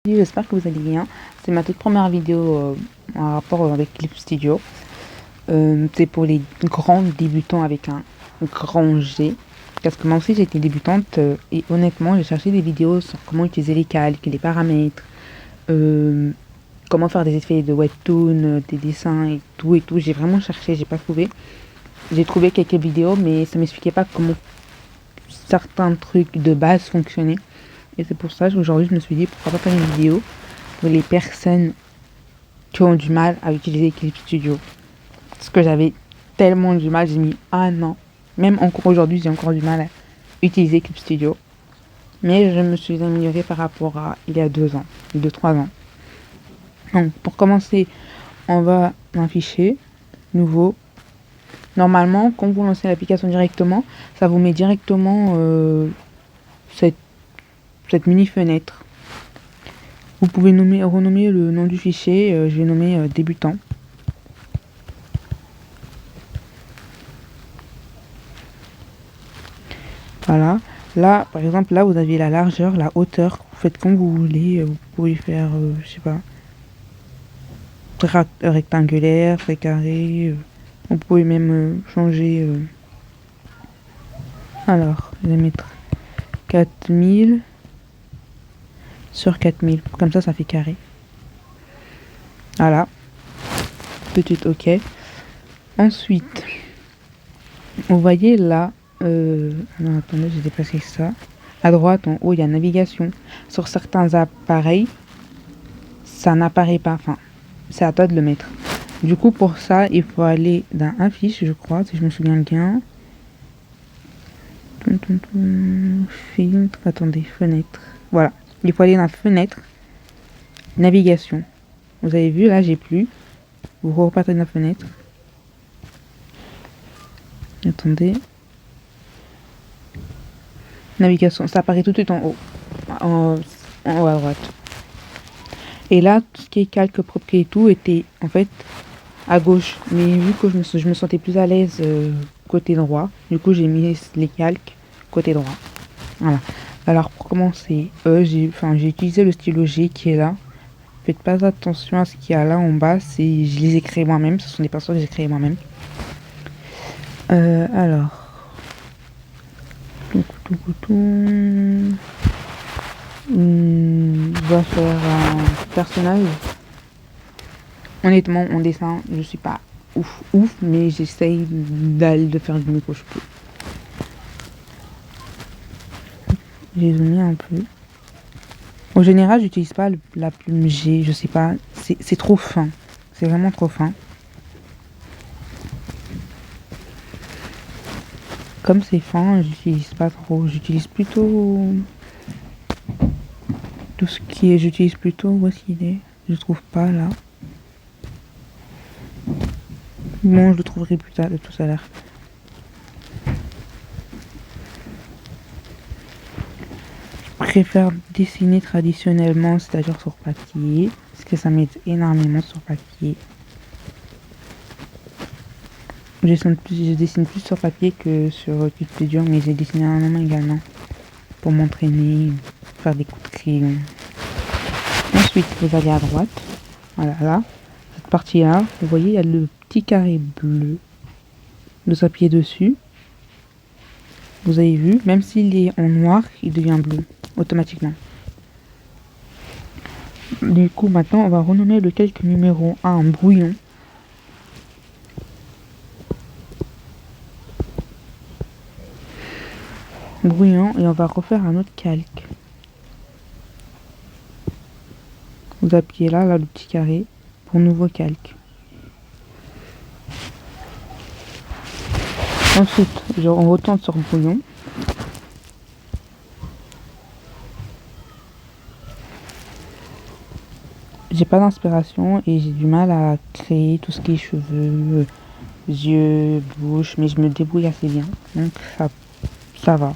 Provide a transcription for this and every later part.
J'espère que vous allez bien. C'est ma toute première vidéo en rapport avec Clip Studio. C'est pour les grands débutants avec un grand G. Parce que moi aussi j'étais débutante et honnêtement j'ai cherché des vidéos sur comment utiliser les calques, les paramètres, comment faire des effets de webtoon, des dessins et tout. J'ai vraiment cherché, j'ai pas trouvé. J'ai trouvé quelques vidéos mais ça m'expliquait pas comment certains trucs de base fonctionnaient. Et c'est pour ça qu'aujourd'hui je me suis dit pourquoi pas faire une vidéo pour les personnes qui ont du mal à utiliser Clip Studio. Parce que j'avais tellement du mal, j'ai mis un an. Même encore aujourd'hui j'ai encore du mal à utiliser Clip Studio. Mais je me suis améliorée par rapport à il y a 2 ans, 2-3 ans. Donc pour commencer, on va un fichier nouveau. Normalement, quand vous lancez l'application directement, ça vous met directement cette mini fenêtre. Vous pouvez renommer le nom du fichier, je vais nommer débutant. Voilà, là par exemple, là vous avez la largeur, la hauteur, vous faites comme vous voulez, vous pouvez faire, je sais pas, rectangulaire, très carré, vous pouvez même changer, alors je vais mettre 4000 sur 4000, comme ça fait carré. Voilà, petite ok. Ensuite, vous voyez là, non attendez, j'ai dépassé ça. À droite, en haut, il y a navigation. Sur certains appareils, ça n'apparaît pas. Enfin, c'est à toi de le mettre. Du coup, pour ça, il faut aller dans affiche, je crois, si je me souviens bien. Filtre, attendez, fenêtre. Voilà. Il faut aller dans fenêtre, navigation. Vous avez vu, là, j'ai plus. Vous repartez dans la fenêtre. Attendez. Navigation, ça apparaît tout de suite en haut. En haut à droite. Et là, tout ce qui est calque, propre et tout était en fait à gauche. Mais vu que je me sentais plus à l'aise côté droit, du coup j'ai mis les calques côté droit. Voilà. Alors pour commencer, j'ai utilisé le stylo G qui est là. Faites pas attention à ce qu'il y a là en bas, je les ai créés moi-même, ce sont des personnes que j'ai créées moi-même. Alors. On va faire un personnage. Honnêtement, en dessin, je suis pas ouf, mais j'essaye de faire du mieux que je peux. J'ai zoomé un peu. En général, j'utilise pas la plume G, je sais pas, c'est trop fin. C'est vraiment trop fin. Comme c'est fin, j'utilise pas trop. J'utilise plutôt tout ce qui est. J'utilise plutôt. Où est-ce qu'il est? Je trouve pas là. Bon, je le trouverai plus tard de tout à l'heure. Je préfère dessiner traditionnellement, c'est-à-dire sur papier, parce que ça m'aide énormément sur papier. Je dessine plus sur papier que sur Clip Studio, mais j'ai dessiné un moment également pour m'entraîner, faire des coups de crayon. Ensuite, vous allez à droite, voilà, là, cette partie-là, vous voyez, il y a le petit carré bleu. Vous appuyez dessus. Vous avez vu, même s'il est en noir, il devient bleu, automatiquement. Du coup, maintenant, on va renommer le calque numéro 1 en brouillon. Brouillon, et on va refaire un autre calque. Vous appuyez là, le petit carré, pour nouveau calque. Ensuite, on retourne sur brouillon. J'ai pas d'inspiration et j'ai du mal à créer tout ce qui est cheveux, yeux, bouche, mais je me débrouille assez bien, donc ça va.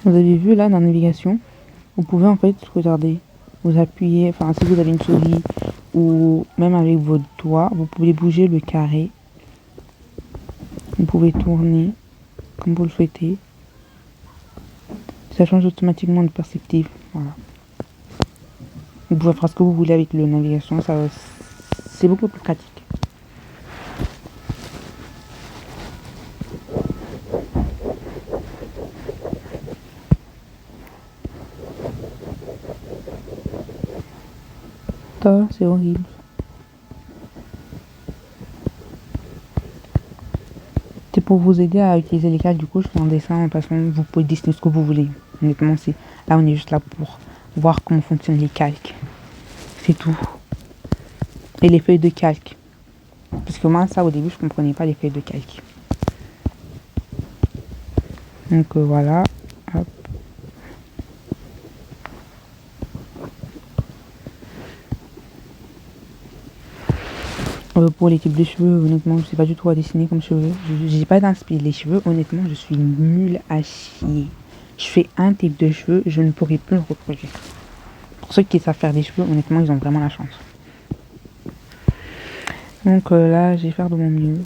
Vous avez vu là dans la navigation, vous pouvez en fait regarder, vous appuyez, enfin si vous avez une souris ou même avec votre doigt, vous pouvez bouger le carré. Vous pouvez tourner comme vous le souhaitez. Ça change automatiquement de perspective. Voilà. Vous pouvez faire ce que vous voulez avec le navigation, c'est beaucoup plus pratique. Ça, c'est horrible. C'est pour vous aider à utiliser les calques. Du coup, je fais un dessin en passant. Vous pouvez dessiner ce que vous voulez. Honnêtement, là, on est juste là pour voir comment fonctionnent les calques. C'est tout. Et les feuilles de calque. Parce que moi, ça, au début, je comprenais pas les feuilles de calque. Donc, voilà. Hop. Pour les types de cheveux, honnêtement, je sais pas du tout à dessiner comme cheveux. J'ai pas d'inspiration. Les cheveux, honnêtement, je suis nulle à chier. Je fais un type de cheveux, je ne pourrai plus le reproduire. Pour ceux qui savent faire des cheveux, honnêtement, ils ont vraiment la chance. Donc là, je vais faire de mon mieux.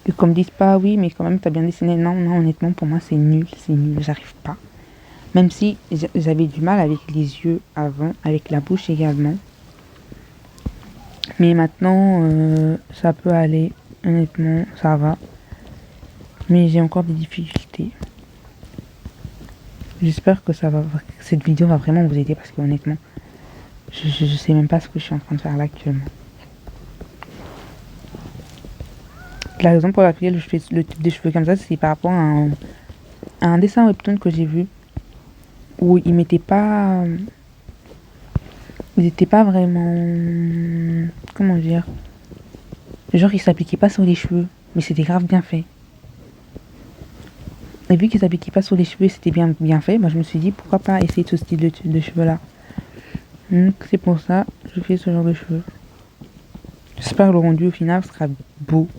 Et comme disent pas, oui, mais quand même, t'as bien dessiné. Non, non, honnêtement, pour moi, c'est nul, j'arrive pas. Même si j'avais du mal avec les yeux avant, avec la bouche également. Mais maintenant, ça peut aller. Honnêtement, ça va. Mais j'ai encore des difficultés. J'espère que cette vidéo va vraiment vous aider parce que honnêtement, je sais même pas ce que je suis en train de faire là actuellement. La raison pour laquelle je fais le type de cheveux comme ça, c'est par rapport à un dessin webtoon que j'ai vu où il n'était pas vraiment, comment dire, genre il s'appliquait pas sur les cheveux, mais c'était grave bien fait. Et vu qu'il s'appliquait pas sur les cheveux, c'était bien fait, bah, je me suis dit pourquoi pas essayer ce style de cheveux là. Donc c'est pour ça que je fais ce genre de cheveux. J'espère que le rendu au final sera beau.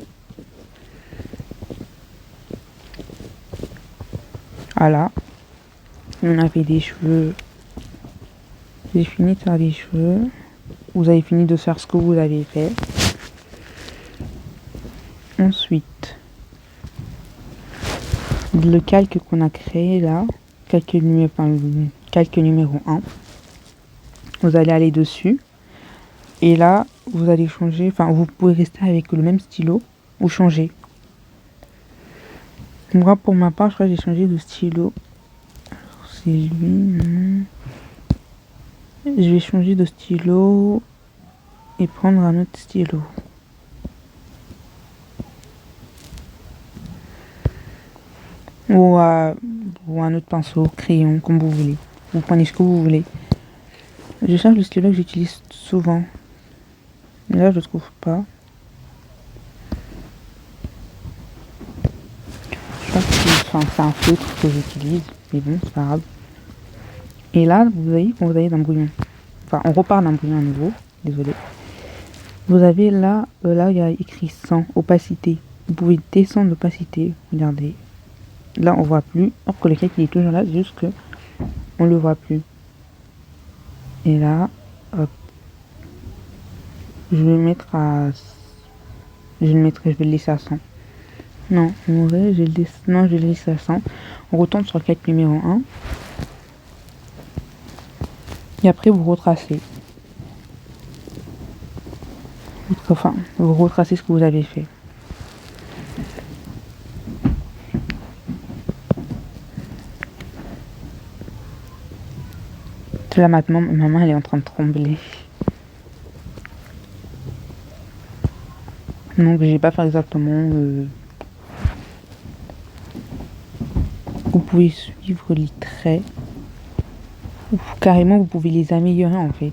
Voilà. On a fait des cheveux. J'ai fini de faire des cheveux. Vous avez fini de faire ce que vous avez fait. Ensuite, le calque qu'on a créé là, calque numéro 1. Vous allez aller dessus. Et là, vous allez changer. Enfin, vous pouvez rester avec le même stylo ou changer. Moi, pour ma part, je crois que j'ai changé de stylo. Alors, c'est lui. Je vais changer de stylo et prendre un autre stylo. Ou un autre pinceau, crayon, comme vous voulez. Vous prenez ce que vous voulez. Je cherche le stylo que j'utilise souvent. Mais là, je le trouve pas. Je pense que c'est un feutre que j'utilise. Mais bon, c'est pas grave. Et là, vous voyez, quand vous allez dans brouillon. Enfin, on repart d'un brouillon à nouveau. Désolé. Vous avez là, il y a écrit 100, opacité. Vous pouvez descendre l'opacité. Regardez. Là, on voit plus. Or que le calque, il est toujours là. C'est juste que on le voit plus. Et là, hop. Je vais le mettre à... Je vais le laisser à 100. Non, en vrai, je le laisse à 100. On retourne sur le calque numéro 1. Et après, vous retracez. Enfin, vous retracez ce que vous avez fait. Là, maintenant, ma main, elle est en train de trembler. Donc, je vais pas faire exactement... Vous pouvez suivre les traits. Ou carrément, vous pouvez les améliorer, en fait.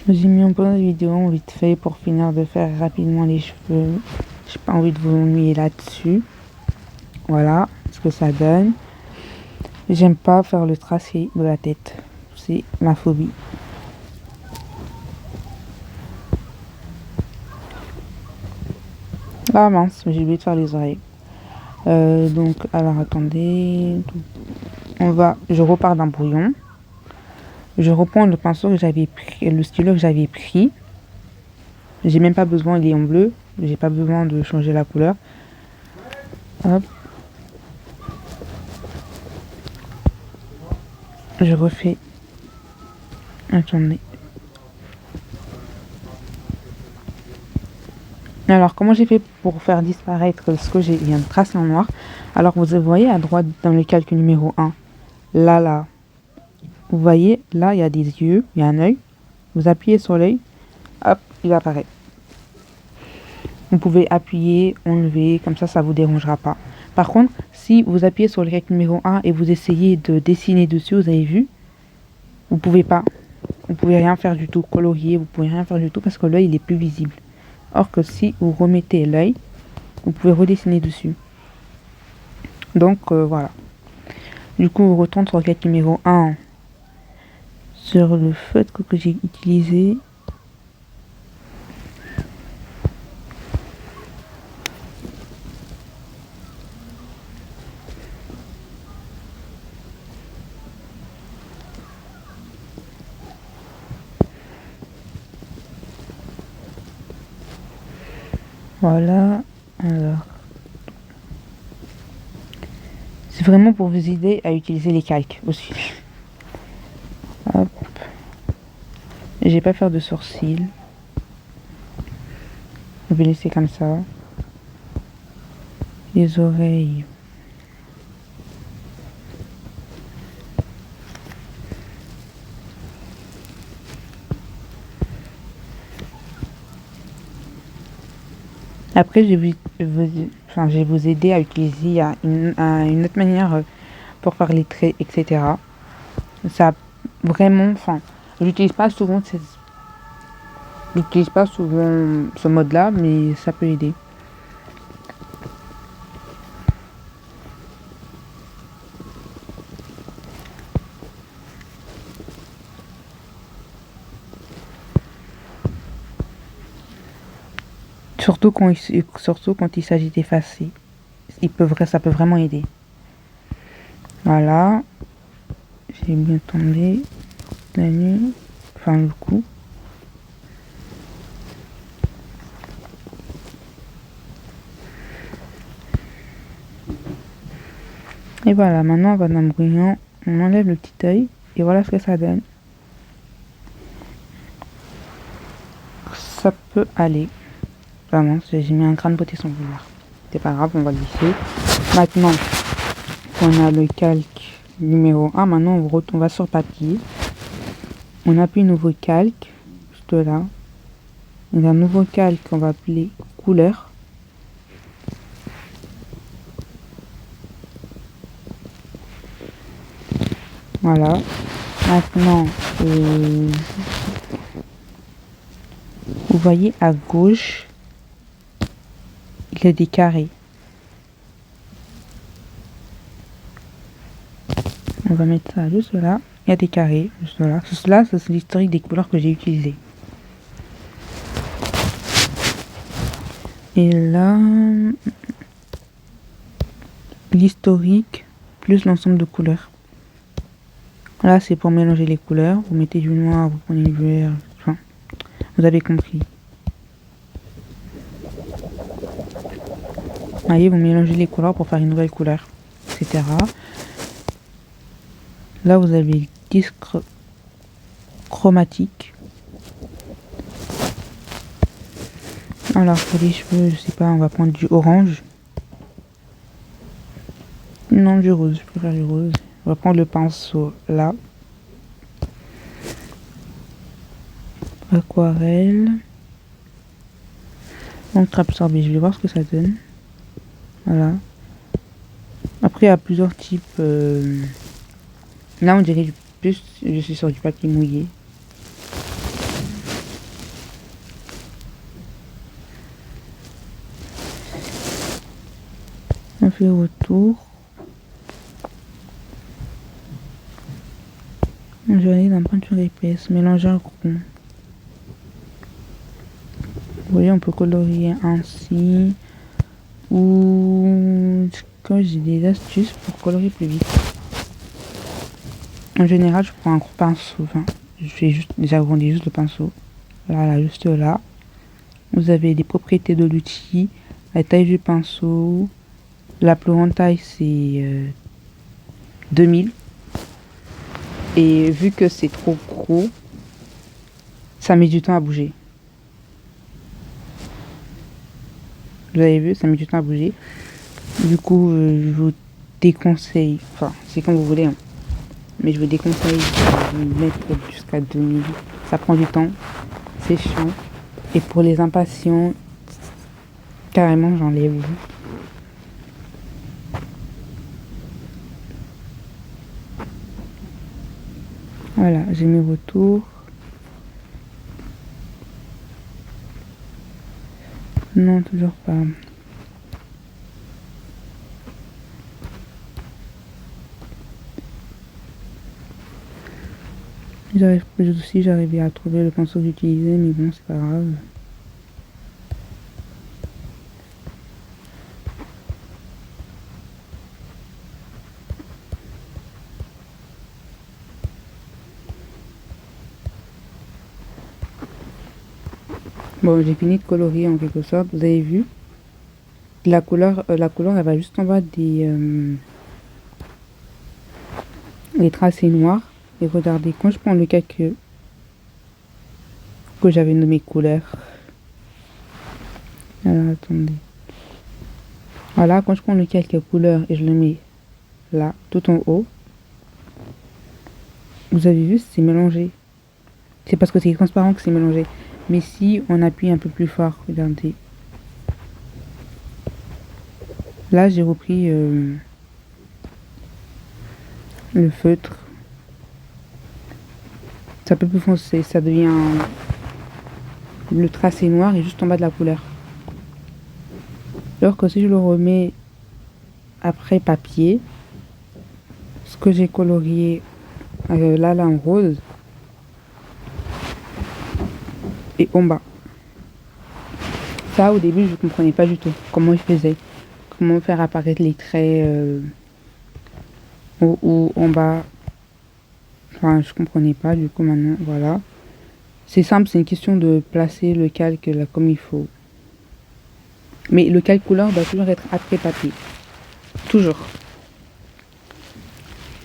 J'ai mis un peu de vidéo vite fait pour finir de faire rapidement les cheveux. J'ai pas envie de vous ennuyer là-dessus. Voilà ce que ça donne. J'aime pas faire le tracé de la tête. C'est ma phobie. Ah mince, j'ai oublié de faire les oreilles. Donc, alors attendez. Je repars d'un brouillon. Je reprends le pinceau que j'avais pris, le stylo que j'avais pris. J'ai même pas besoin, il est en bleu. J'ai pas besoin de changer la couleur. Hop. Je refais. Attendez. Alors, comment j'ai fait pour faire disparaître ce que j'ai viens de tracer en noir? Alors, vous voyez à droite dans le calque numéro 1, là, vous voyez, là, il y a des yeux, il y a un œil. Vous appuyez sur l'œil, hop, il apparaît. Vous pouvez appuyer, enlever, comme ça vous dérangera pas. Par contre, si vous appuyez sur le calque numéro 1 et vous essayez de dessiner dessus, vous avez vu, vous pouvez pas. Vous pouvez rien faire du tout, colorier, vous pouvez rien faire du tout parce que l'œil il est plus visible. Or que si vous remettez l'œil, vous pouvez redessiner dessus. Donc voilà. Du coup, on retourne sur le calque numéro 1 sur le feutre que j'ai utilisé. Voilà, alors. C'est vraiment pour vous aider à utiliser les calques aussi. Hop. Je vais pas faire de sourcils. Je vais laisser comme ça. Les oreilles. Après, je vais vous aider à utiliser une autre manière pour faire les traits, etc. Ça, vraiment, j'utilise pas souvent ce mode-là, mais ça peut aider. Surtout quand il s'agit d'effacer. Ça peut vraiment aider. Voilà. J'ai bien tombé la nuit. Enfin, le cou. Et voilà, maintenant on va dans le brouillon. On enlève le petit œil. Et voilà ce que ça donne. Ça peut aller. Vraiment, j'ai mis un grain de beauté sans vouloir. C'est pas grave, on va glisser. Maintenant qu'on a le calque numéro 1, maintenant on va sur papier. On appuie nouveau calque, juste là. Il y a un nouveau calque qu'on va appeler couleur. Voilà. Maintenant, vous voyez à gauche, il y a des carrés. On va mettre ça juste là. Il y a des carrés, juste là. Cela, c'est l'historique des couleurs que j'ai utilisées. Et là, l'historique plus l'ensemble de couleurs. Là, c'est pour mélanger les couleurs. Vous mettez du noir, vous prenez du vert. Enfin, vous avez compris. Voyez, vous mélangez les couleurs pour faire une nouvelle couleur, etc. Là, vous avez le disque chromatique. Alors, pour les cheveux, je sais pas, on va prendre du orange. Non, du rose, je préfère du rose. On va prendre le pinceau là. Aquarelle. Encre absorbée, je vais voir ce que ça donne. Voilà. Après, il y a plusieurs types. Là, on dirait plus, je suis sur du papier mouillé. On fait retour. Je vais aller dans peinture épaisse, mélanger un chrome. Vous voyez, on peut colorier ainsi. Ou quand j'ai des astuces pour colorier plus vite. En général, je prends un gros pinceau. Enfin, j'agrandis juste le pinceau. Voilà, juste là. Vous avez les propriétés de l'outil, la taille du pinceau. La plus grande taille, c'est 2000. Et vu que c'est trop gros, ça met du temps à bouger. Vous avez vu, ça met du temps à bouger. Du coup, je vous déconseille, enfin, c'est comme vous voulez, hein, mais je vous déconseille de mettre jusqu'à 2000. Ça prend du temps, c'est chiant. Et pour les impatients, carrément, j'enlève. Voilà, j'ai mes retours. Non, toujours pas. J'arrivais à trouver le pinceau que j'utilisais, mais bon, c'est pas grave. Bon, j'ai fini de colorier en quelque sorte. Vous avez vu, la couleur, elle va juste en bas des tracés noirs. Et regardez, quand je prends le calque que j'avais nommé couleur. Alors attendez. Voilà, quand je prends le calque couleur et je le mets là, tout en haut. Vous avez vu, c'est mélangé. C'est parce que c'est transparent que c'est mélangé. Mais si on appuie un peu plus fort, regardez. Là, j'ai repris le feutre. C'est un peu plus foncé, ça devient le tracé noir et juste en bas de la couleur. Alors que si je le remets après papier, ce que j'ai colorié là en rose et en bas. Ça, au début, je comprenais pas du tout comment je faisais. Comment faire apparaître les traits ou en bas. Enfin, je comprenais pas, du coup, maintenant, voilà. C'est simple, c'est une question de placer le calque là comme il faut. Mais le calque couleur doit toujours être après papier. Toujours.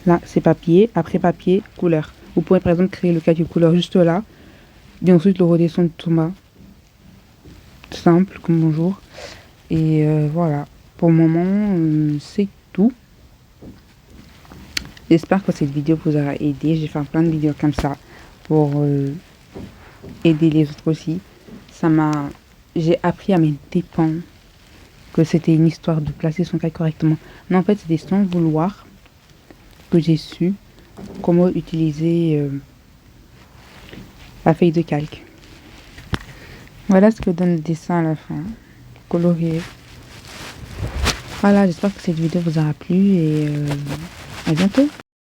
Là, c'est papier, après papier, couleur. Vous pouvez par exemple créer le calque couleur juste là. Et ensuite le redescendre tout bas. Simple comme bonjour. Et voilà. Pour le moment, c'est tout. J'espère que cette vidéo vous aura aidé. J'ai fait plein de vidéos comme ça pour aider les autres aussi. J'ai appris à mes dépens que c'était une histoire de placer son calque correctement. Non, en fait, c'était sans vouloir que j'ai su comment utiliser la feuille de calque. Voilà ce que donne le dessin à la fin. Colorié. Voilà, j'espère que cette vidéo vous aura plu et à bientôt.